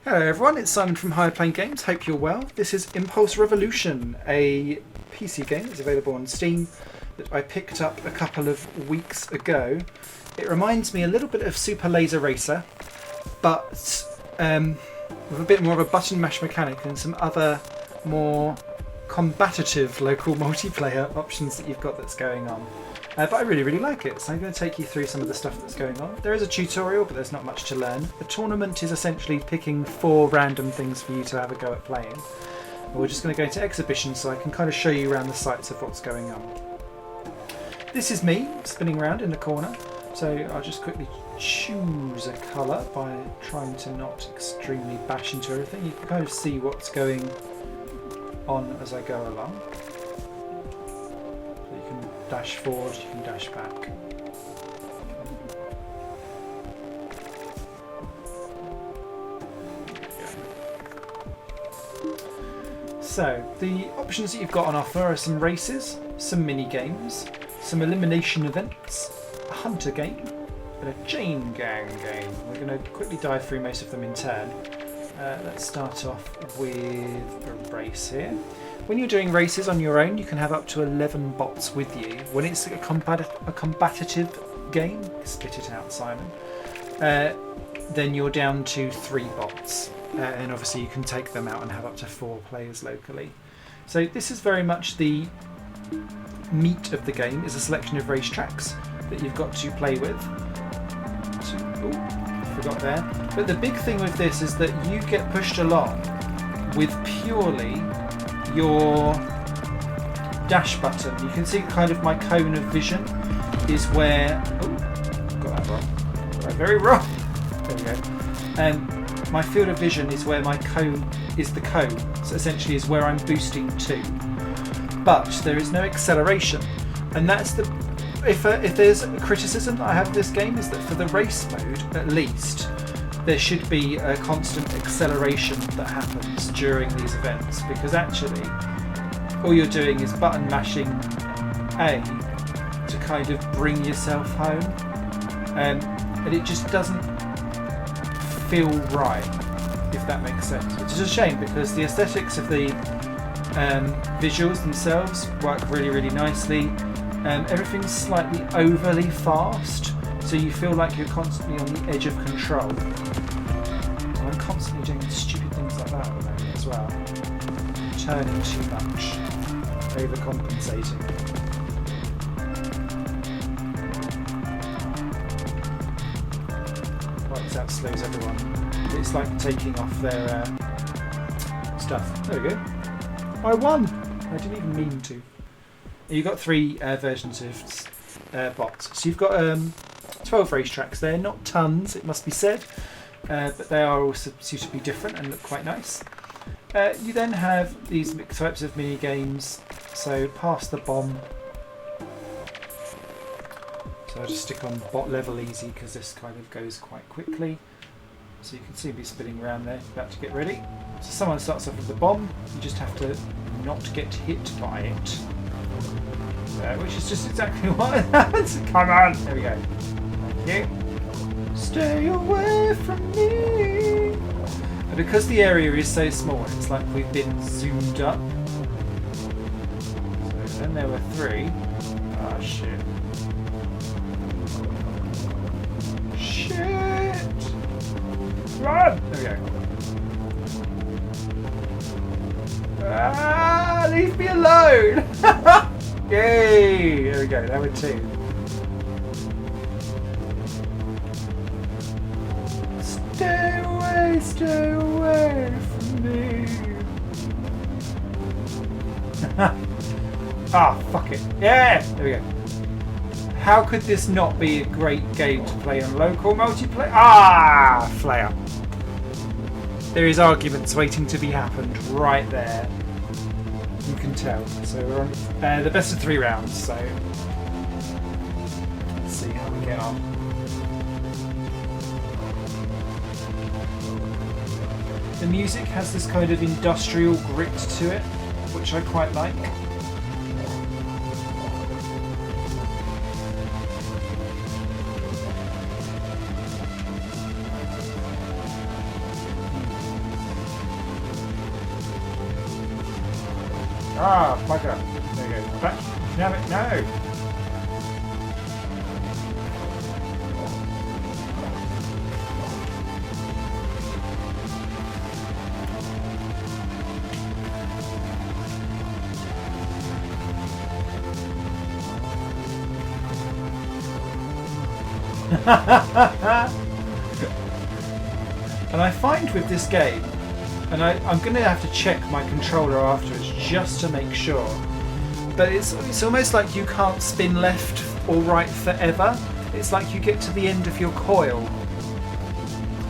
Hello everyone, it's Simon from Higher Plane Games. Hope you're well. This is Impulse Revolution, a PC game that's available on Steam that I picked up a couple of weeks ago. It reminds me a little bit of Super Laser Racer, but with a bit more of a button mash mechanic and some other more combative local multiplayer options that you've got that's going on. But I really like it, so I'm going to take you through some of the stuff that's going on. There is a tutorial, but there's not much to learn. The tournament is essentially picking 4 random things for you to have a go at playing. And we're just going to go to exhibition so I can kind of show you around the sites of what's going on. This is me spinning around in the corner, so I'll just quickly choose a colour by trying to not extremely bash into everything. You can kind of see what's going on as I go along. Dash forward, you can dash back. So, the options that you've got on offer are some races, some mini games, some elimination events, a hunter game, and a chain gang game. We're going to quickly dive through most of them in turn. Let's start off with a race here. When you're doing races on your own, you can have up to 11 bots with you. When it's a combative game, spit it out, Simon, then you're down to 3 bots. And obviously you can take them out and have up to 4 players locally. So this is very much the meat of the game, is a selection of racetracks that you've got to play with. Forgot there. But the big thing with this is that you get pushed along with purely your dash button. You can see kind of my cone of vision is where... Oh, got that wrong. Got that very wrong. There we go. My field of vision is where my cone is the cone. So essentially is where I'm boosting to. But there is no acceleration. And that's the... If there's a criticism that I have of this game is that for the race mode, at least, there should be a constant acceleration that happens during these events, because actually all you're doing is button mashing A to kind of bring yourself home, and it just doesn't feel right, if that makes sense, which is a shame because the aesthetics of the visuals themselves work really nicely. Everything's slightly overly fast, so you feel like you're constantly on the edge of control. I'm constantly doing stupid things like that at the moment as well. Turning too much. Overcompensating. Right, that slows everyone. It's like taking off their stuff. There we go. I won! I didn't even mean to. You've got 3 versions of bots. So you've got 12 racetracks there, not tons, it must be said. But they are also suitably different and look quite nice. You then have these types of mini games. So pass the bomb. So I'll just stick on bot level easy because this kind of goes quite quickly. So you can see me spinning around there, about to get ready. So someone starts off with the bomb. You just have to not get hit by it. Which is just exactly what happens. Come on! There we go. Thank you. Stay away from me. And because the area is so small, it's like we've been zoomed up. So then there were 3. Ah, shit. Shit! Run! There we go. Ah, leave me alone! Yay! There we go. There were 2. Stay away from me. Ah, fuck it. Yeah! There we go. How could this not be a great game to play on local multiplayer? Ah! Flare. There is arguments waiting to be happened right there. You can tell. So we're on the best of 3 rounds, so let's see how we get on. The music has this kind of industrial grit to it, which I quite like. Ah, bugger. There you go. Back. Damn it, no! And I find with this game, and I'm going to have to check my controller afterwards just to make sure, but it's almost like you can't spin left or right forever. It's like you get to the end of your coil,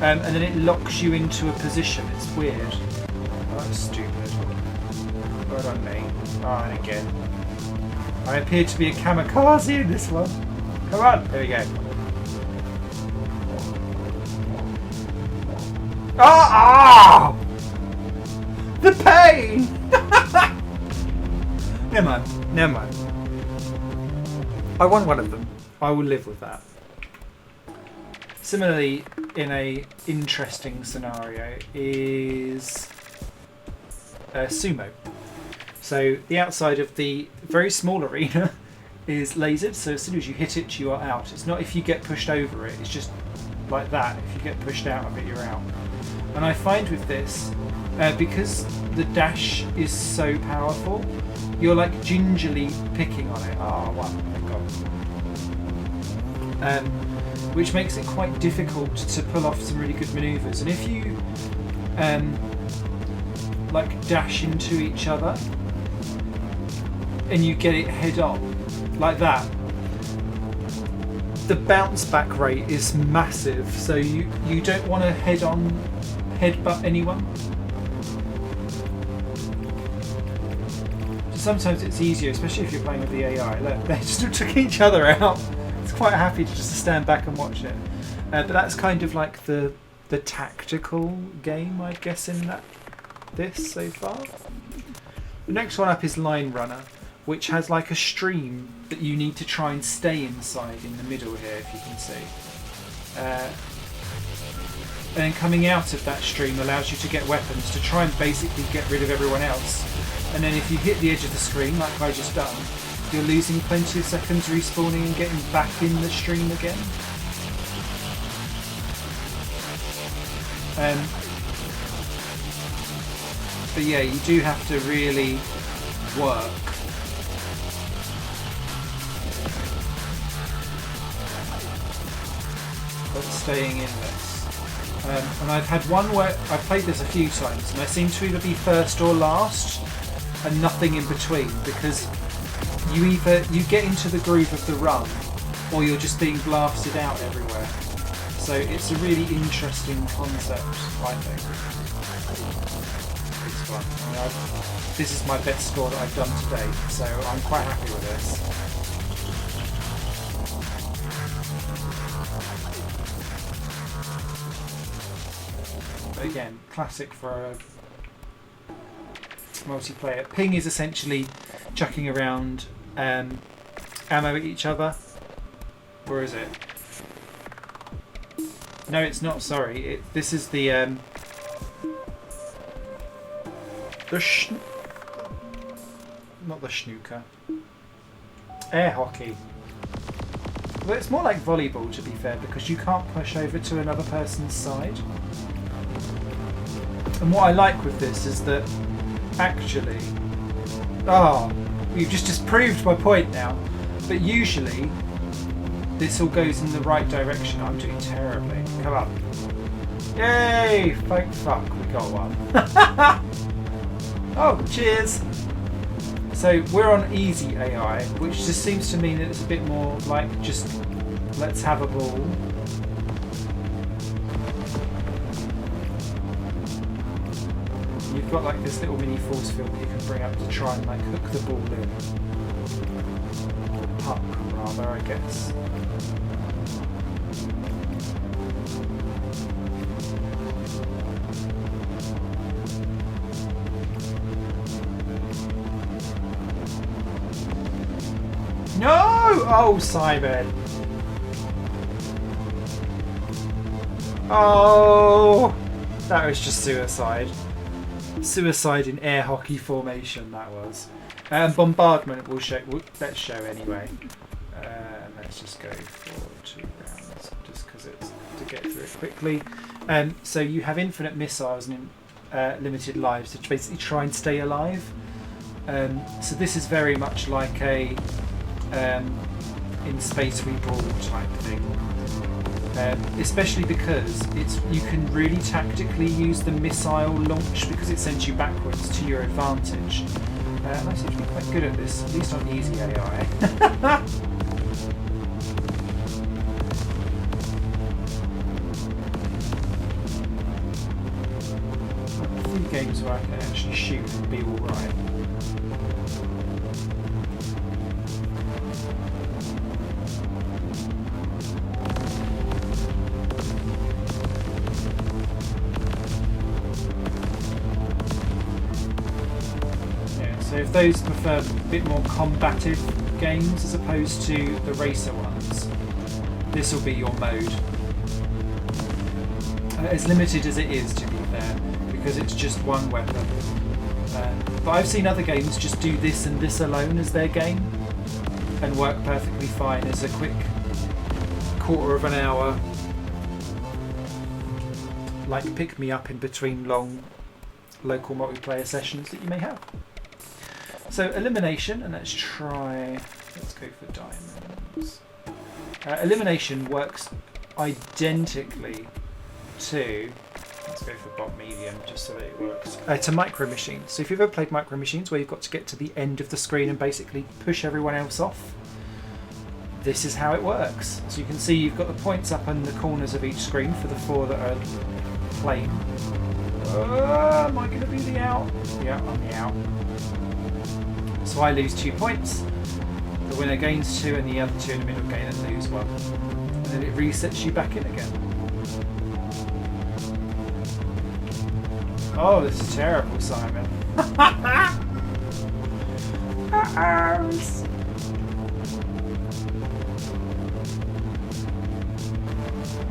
and then it locks you into a position. It's weird. Oh, that's stupid. Well done, me. Ah, and again. I appear to be a kamikaze in this one. Come on, there we go. Ah! The pain! Never mind, never mind. I want one of them. I will live with that. Similarly, in a interesting scenario is sumo. So the outside of the very small arena is lasered, so as soon as you hit it, you are out. It's not if you get pushed over it, it's just like that. If you get pushed out of it, you're out. And I find with this, because the dash is so powerful, you're like gingerly picking on it. Ah, oh, one, thank God. Which makes it quite difficult to pull off some really good manoeuvres. And if you like dash into each other and you get it head on like that, the bounce back rate is massive. So you don't want to headbutt anyone. Sometimes it's easier, especially if you're playing with the AI. Look, they just took each other out. It's quite happy to just stand back and watch it. But that's kind of like the tactical game, I guess, in this so far. The next one up is Line Runner, which has like a stream that you need to try and stay inside in the middle here, if you can see. And then coming out of that stream allows you to get weapons to try and basically get rid of everyone else. And then if you hit the edge of the screen, like I just done, you're losing plenty of seconds respawning and getting back in the stream again. But yeah, you do have to really work. But staying in this. And I've had one where I've played this a few times and I seem to either be first or last and nothing in between, because you get into the groove of the run or you're just being blasted out everywhere. So it's a really interesting concept, I think. It's fun. I mean, this is my best score that I've done to date, so I'm quite happy with this. But again, classic for a multiplayer. Ping is essentially chucking around ammo at each other. Where is it? No, it's not. Sorry, this is the not the snooker. Air hockey. Well, it's more like volleyball, to be fair, because you can't push over to another person's side. And what I like with this is that actually, you've just disproved my point now. But usually, this all goes in the right direction. I'm doing terribly. Come on. Yay! Thank fuck, we got one. Oh, cheers! So we're on easy AI, which just seems to mean that it's a bit more like just let's have a ball. You've got like this little mini force field that you can bring up to try and like hook the ball in. Or puck, rather, I guess. No! Oh, Simon. Oh, that was just suicide. Suicide in air hockey formation, that was. Bombardment, let's show anyway. Let's just go for 2 rounds, just because it's to get through it quickly. So you have infinite missiles and limited lives to basically try and stay alive. So this is very much like a in space we brawl type thing. Especially because you can really tactically use the missile launch because it sends you backwards to your advantage. And I seem to be quite good at this, at least on easy AI. A few games where I can actually shoot and be alright. So if those prefer a bit more combative games as opposed to the racer ones, this will be your mode. As limited as it is, to be fair, because it's just one weapon. But I've seen other games just do this and this alone as their game and work perfectly fine as a quick quarter of an hour, like pick me up in between long local multiplayer sessions that you may have. So Elimination, and let's go for diamonds. Elimination works identically to, let's go for bot medium just so that it works, to Micro Machines. So if you've ever played Micro Machines where you've got to get to the end of the screen and basically push everyone else off, this is how it works. So you can see you've got the points up in the corners of each screen for the 4 that are plain. Am I going to be the out? Yeah, I'm the out. So I lose 2 points, the winner gains 2 and the other 2 in the middle gain and lose 1. And then it resets you back in again. Oh, this is terrible, Simon.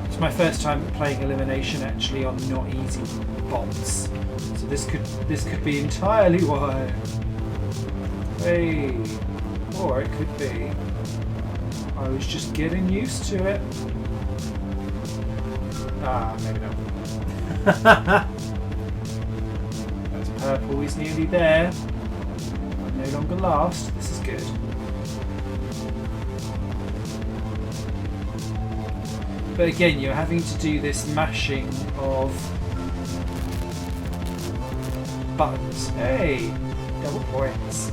It's my first time playing Elimination actually on not easy bots. So this could be entirely why. Hey, or it could be I was just getting used to it. Maybe not. That's purple, he's nearly there. No longer last, this is good. But again, you're having to do this mashing of buttons. Hey, double points.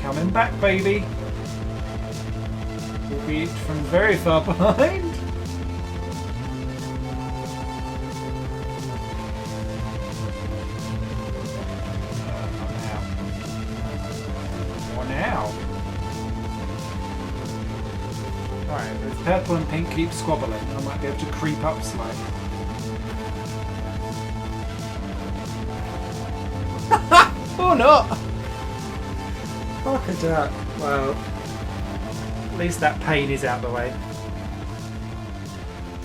Coming back, baby. Albeit from very far behind. Not now. Alright, if purple and pink keep squabbling, I might be able to creep up slightly. Or not! Fuck a duck. Well, at least that pain is out of the way.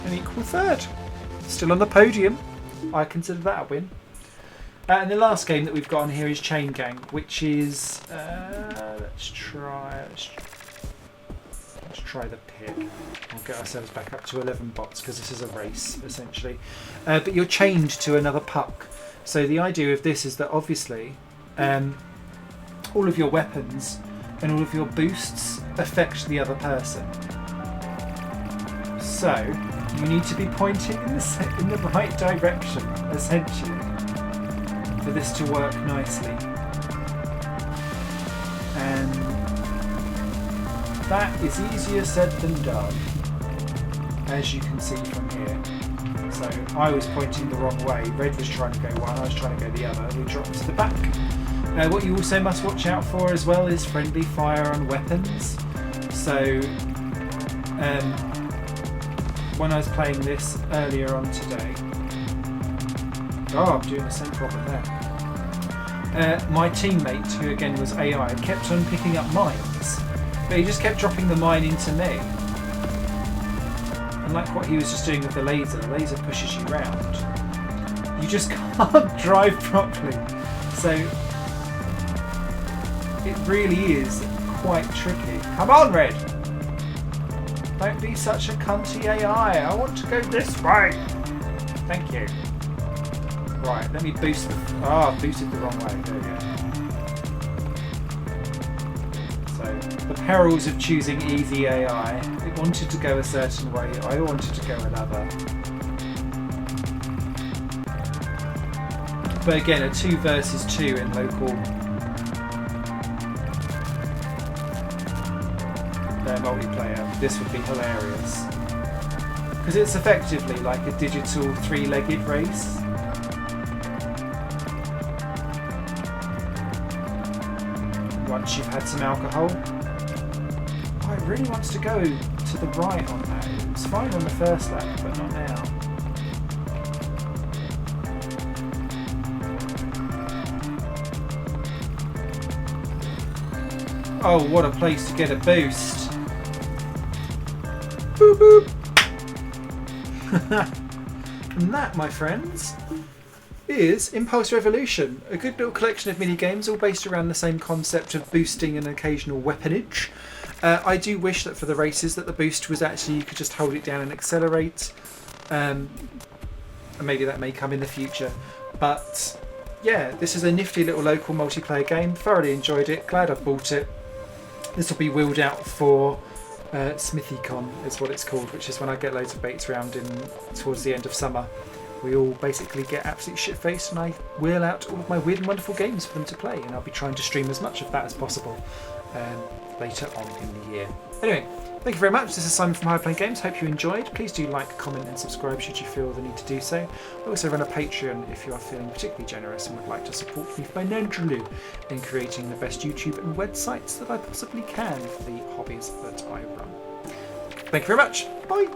An equal third. Still on the podium. I consider that a win. And the last game that we've got on here is Chain Gang, which is... let's try the pick. We'll get ourselves back up to 11 bots because this is a race, essentially. But you're chained to another puck. So the idea of this is that obviously... all of your weapons and all of your boosts affect the other person. So you need to be pointing in the right direction, essentially, for this to work nicely. And that is easier said than done, as you can see from here. So I was pointing the wrong way, Red was trying to go one, I was trying to go the other, we dropped to the back. What you also must watch out for as well is friendly fire on weapons. So when I was playing this earlier on today, I'm doing the same problem there. My teammate, who again was AI, kept on picking up mines, but he just kept dropping the mine into me. And like what he was just doing with the laser pushes you round. You just can't drive properly. So it really is quite tricky. Come on, Red! Don't be such a cunty AI. I want to go this way. Thank you. Right, let me boost the... Ah, boosted the wrong way. There we go. So, the perils of choosing easy AI. It wanted to go a certain way. I wanted to go another. But again, a 2 versus 2 in local multiplayer, this would be hilarious. Because it's effectively like a digital 3-legged race. Once you've had some alcohol. Oh, it really wants to go to the right on that. It was fine on the first lap, but not now. Oh, what a place to get a boost. Boop, boop. And that, my friends, is Impulse Revolution. A good little collection of mini-games, all based around the same concept of boosting and occasional weaponage. I do wish that for the races that the boost was actually you could just hold it down and accelerate. And maybe that may come in the future. But yeah, this is a nifty little local multiplayer game. Thoroughly enjoyed it. Glad I bought it. This will be wheeled out for SmithyCon is what it's called, which is when I get loads of baits around towards the end of summer. We all basically get absolutely shit-faced and I wheel out all of my weird and wonderful games for them to play, and I'll be trying to stream as much of that as possible later on in the year. Anyway, thank you very much. This is Simon from High Playing Games. Hope you enjoyed. Please do like, comment and subscribe should you feel the need to do so. I also run a Patreon if you are feeling particularly generous and would like to support me financially in creating the best YouTube and websites that I possibly can for the hobbies that I run. Thank you very much. Bye.